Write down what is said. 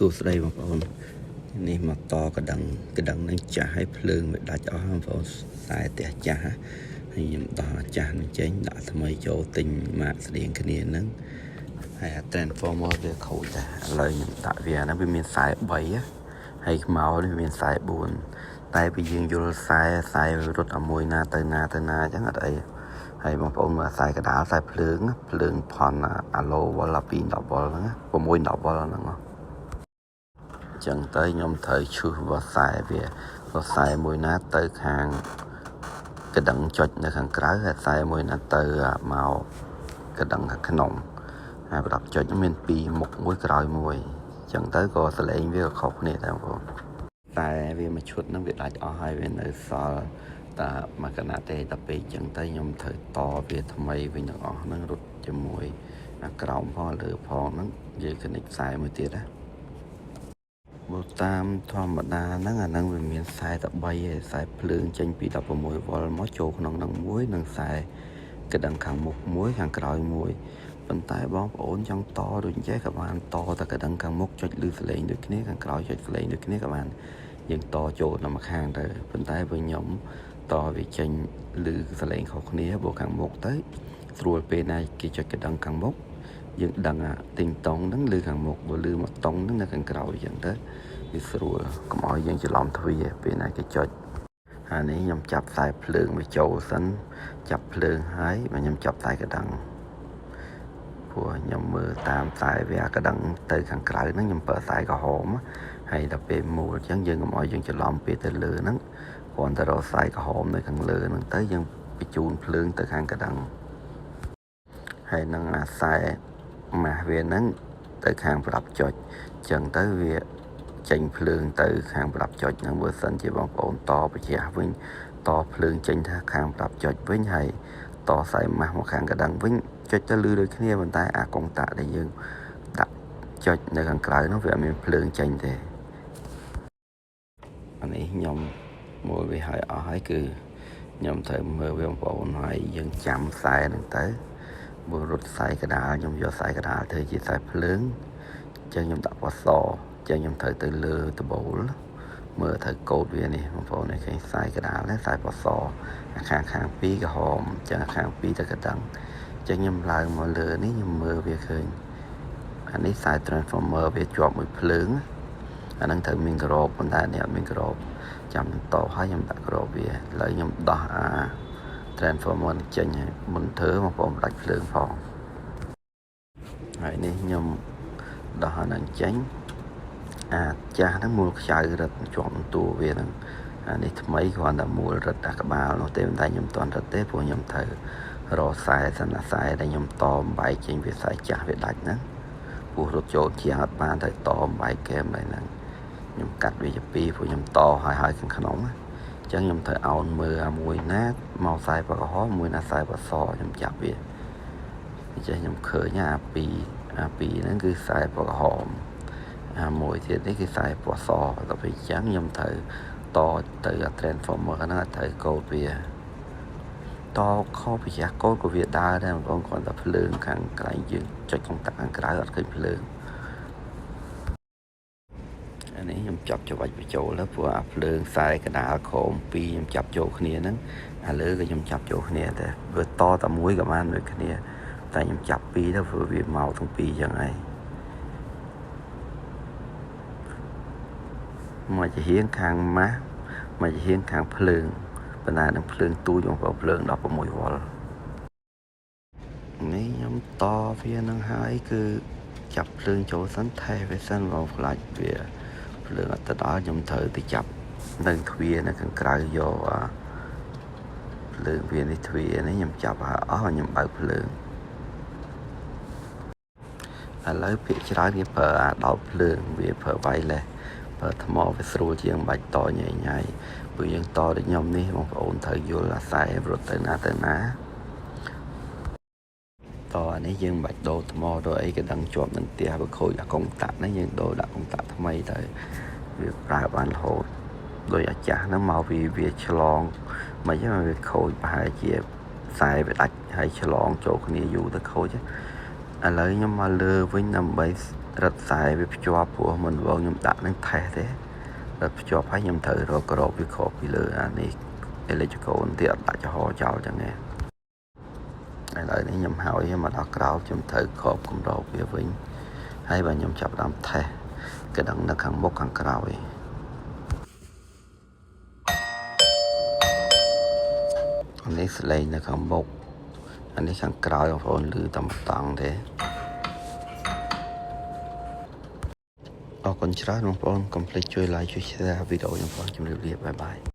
សួស្តីបងប្អូននេះមកតកណ្ដឹងនឹងចាស់ឲ្យភ្លើងវាដាច់អស់បងប្អូនតែផ្ទះចាស់ហើយខ្ញុំដោះចាស់នឹងចេញដាក់ថ្មីចូលទិញម៉ាកស្តៀងគ្នានឹងហើយ transformer វាខូចតែឥឡូវខ្ញុំដាក់វាហ្នឹងវាមានខ្សែ3ហើយខ្មៅនេះវាមានខ្សែ4តែពេលយើងយល់ខ្សែរត់ឲ្យមួយណាទៅណាអញ្ចឹងអត់អីហើយបងប្អូនមើលខ្សែកដាលខ្សែភ្លើងផន់អាឡូវ៉ល210វ៉ុលហ្នឹង610វ៉ុលហ្នឹងចឹងទៅខ្ញុំត្រូវឈូសវាខ្សែវាខ្សែមួយណាទៅខាងកណ្ដឹងចុចនៅខាងក្រៅហើយខ្សែមួយណាទៅមកកណ្ដឹងខាងក្នុងហើយប្រដាប់ចុចមាន2មុខមួយក្រោយមួយចឹងទៅក៏សលេងវាក៏ខុសគ្នាដែរបងប្អូនតែវាមួយឈុតហ្នឹងវាដាច់អស់ហើយវានៅសល់តែមួយកណាទេតែពេលចឹងទៅខ្ញុំត្រូវតវាថ្មីវិញទាំងអស់ហ្នឹងរត់ជាមួយក្រោមផងលើផងហ្នឹងយើងគណិតខ្សែមួយទៀតណាបើតាមធម្មតាហ្នឹងអាហ្នឹងវាមានខ្សែតែ3ឯខ្សែភ្លើងចេញពី16វ៉ុលមកចូលក្នុងហ្នឹងមួយនិងខ្សែកណ្ដឹងខាងមុខមួយខាងក្រោយមួយប៉ុន្តែបងប្អូនចង់តដូចចេះក៏បានតតែកណ្ដឹងខាងមុខចុចលឺសលេងដូចគ្នាខាងក្រោយចុចសលេងដូចគ្នាក៏បានយើងតចូលទៅមួយខាងទៅប៉ុន្តែបើខ្ញុំតវាចេញលឺសលេងខុសគ្នាបើខាងមុខទៅស្រួលពេលណាគេចុចកណ្ដឹងខាងមុខយើងដឹងទីងតង់ហ្នឹងលឺខាងមុខបើលឺមកតង់ហ្នឹងនៅខាងក្រោយអញ្ចឹងទៅវាស្រួលកុំឲ្យយើងច្រឡំទ្វាពេលណាគេចុចហើយនេះខ្ញុំចាប់ខ្សែភ្លើងវាចូលសិនចាប់ភ្លើងហើយមកខ្ញុំចាប់ខ្សែកណ្ដឹងព្រោះខ្ញុំមើលតាមខ្សែវាកណ្ដឹងទៅខាងក្រៅហ្នឹងខ្ញុំប្រើខ្សែក្រហមហើយដល់ពេលមូលអញ្ចឹងយើងកុំឲ្យយើងច្រឡំពេលទៅលើហ្នឹងគ្រាន់តែរកខ្សែក្រហមនៅខាងលើហ្នឹងទៅយើងបញ្ជូនភ្លើងទៅខាងកណ្ដឹងហើយនឹងអាខ្សែម៉ាស់វាហ្នឹងទៅខាងប្រដាប់ចុចអញ្ចឹងទៅវាចេញភ្លើងទៅខាងប្រដាប់ចុចហ្នឹងបើសិនជាបងប្អូនតប្រជះវិញតភ្លើងចេញថាខាងប្រដាប់ចុចវិញហើយតខ្សែម៉ាស់មកខាងកណ្ដឹងវិញចុចទៅលឺដូចគ្នាប៉ុន្តែអាកុងតាក់ដែលយើងដាក់ចុចនៅខាងក្រៅនោះវាអត់មានភ្លើងចេញទេអានេះខ្ញុំមើលវាឲ្យអស់ហើយគឺខ្ញុំត្រូវមើលវាបងប្អូនហើយយើងចាំខ្សែហ្នឹងទៅបើរត់ខ្សែកដាលខ្ញុំយកខ្សែកដាលធ្វើជាខ្សែភ្លើងអញ្ចឹងខ្ញុំដាក់ពណ៌សអញ្ចឹងខ្ញុំត្រូវទៅលើដបូលមើលត្រូវកូតវានេះបងប្អូននេះឃើញខ្សែកដាលនេះខ្សែពណ៌សខាងពីរក្រហមអញ្ចឹងខាងពីរទៅកណ្ដឹងអញ្ចឹងខ្ញុំឡើងមកលើនេះខ្ញុំមើលវាឃើញអានេះខ្សែ transformer វាជាប់មួយភ្លើងអាហ្នឹងត្រូវមានក្របប៉ុន្តែនេះអត់មានក្របចាំតហើយខ្ញុំដាក់ក្របវាឥឡូវខ្ញុំដោះtransformer ចេញហើយមុនធ្វើបងប្អូនដាច់ភ្លើងផងហើយនេះខ្ញុំដោះអាហ្នឹងចេញចាស់ហ្នឹងមូលខ្ចៅរឹតជាប់តួវាហ្នឹងអានេះថ្មីគ្រាន់តែមូលរឹតអាក្បាលនោះទេតែខ្ញុំមិនទាន់រឹតទេព្រោះខ្ញុំត្រូវរកខ្សែសិនខ្សែដែលខ្ញុំតបំបែកចេញវាខ្សែចាស់វាដាច់ហ្នឹងព្រោះរត់ចូលជាងអត់បានទៅតបំបែកគែមហ្នឹងខ្ញុំកាត់វាជាពីរព្រោះខ្ញុំតហើយខាងក្នុងអញ្ចឹងខ្ញុំត្រូវអោនមើលមួយណាមកខ្សែពណ៌ក្រហមមួយណាខ្សែពណ៌សខ្ញុំចាប់វាអញ្ចឹងខ្ញុំឃើញអាពីរហ្នឹងគឺខ្សែពណ៌ក្រហមមួយទៀតនេះគឺខ្សែពណ៌សដល់ពេលអញ្ចឹងខ្ញុំត្រូវតទៅ transformer ហ្នឹងត្រូវកូតវាតខុសពីកូតក៏វាដើរដែរបងប្អូនគ្រាន់តែភ្លើងខាងក្រៅយើងចុចកុងតាក់ខាងក្រៅអត់ឃើញភ្លើងអានេះខ្ញុំចាប់ច្របាច់បញ្ចូលព្រោះអាភ្លើងខ្សែកដាលខម2ខ្ញុំចាប់ចូលគ្នាហ្នឹងឥឡូវក៏ខ្ញុំចាប់ចូលគ្នាតែវាតតែមួយក៏បានដូចគ្នាតែខ្ញុំចាប់ពីរទៅព្រោះវាមកទាំងពីរចឹងហើយមកជារៀងខាងម៉ាស់មកជារៀងខាងភ្លើងប៉ុន្តែនឹងភ្លើងទូចបងប្អូនភ្លើង16វ៉ុលនេះខ្ញុំតវានឹងហើយគឺចាប់ភ្លើងចូលសិនថេះវាសិនបងខ្លាចវាភ្លើងអត់ទៅដល់ខ្ញុំត្រូវទៅចាប់នៅទ្វារនៅខាងក្រៅយកភ្លើងវានេះទ្វារនេះខ្ញុំចាប់ឲ្យអស់ខ្ញុំបើកភ្លើងឥឡូវភាគច្រើនវាប្រើដោតភ្លើងវាប្រើ wireless ប្រើថ្មវាស្រួលជាងបាច់តញ៉ៃញ៉ៃព្រោះយើងតដូចខ្ញុំនេះបងប្អូនត្រូវយល់អាខ្សែរត់ទៅណាតអានេះយើងមិនបាច់ដូរថ្មដូរអីក៏ដឹងជាប់នឹងផ្ទះបើខូចអាកុងតាក់នេះយើងដូរដាក់កុងតាក់ថ្មីទៅវាប្រើបានរហូតដោយអាចាស់ហ្នឹងមកវាឆ្លងមិនចឹងវាខូចប្រហែលជាខ្សែវាដាច់ហើយឆ្លងចូលគ្នាយូរទៅខូចឥឡូវខ្ញុំមកលើវិញដើម្បី រត់ខ្សែវាភ្ជាប់ព្រោះមិនបងខ្ញុំដាក់នឹងថេះទេរត់ភ្ជាប់ហើយខ្ញុំត្រូវរកក្របវាខប់ពីលើអានេះ electrical ទៀតអត់ដាក់ចំហចោលចឹងឯងឥឡូវនេះខ្ញុំហើយមកដល់ក្រោបខ្ញុំត្រូវខប់គម្របវាវិញហើយបើខ្ញុំចាប់ដើមថេះកណ្ដឹងនៅខាងមុខខាងក្រោយអានេះស្លេងនៅខាងមុខអានេះខាងក្រោយបងប្អូនឮតែម្តង់ទេអរគុណច្រើនបងប្អូនកុំភ្លេចជួយ like ជួយ share វីដេអូខ្ញុំផងជម្រាបលាបាយបាយ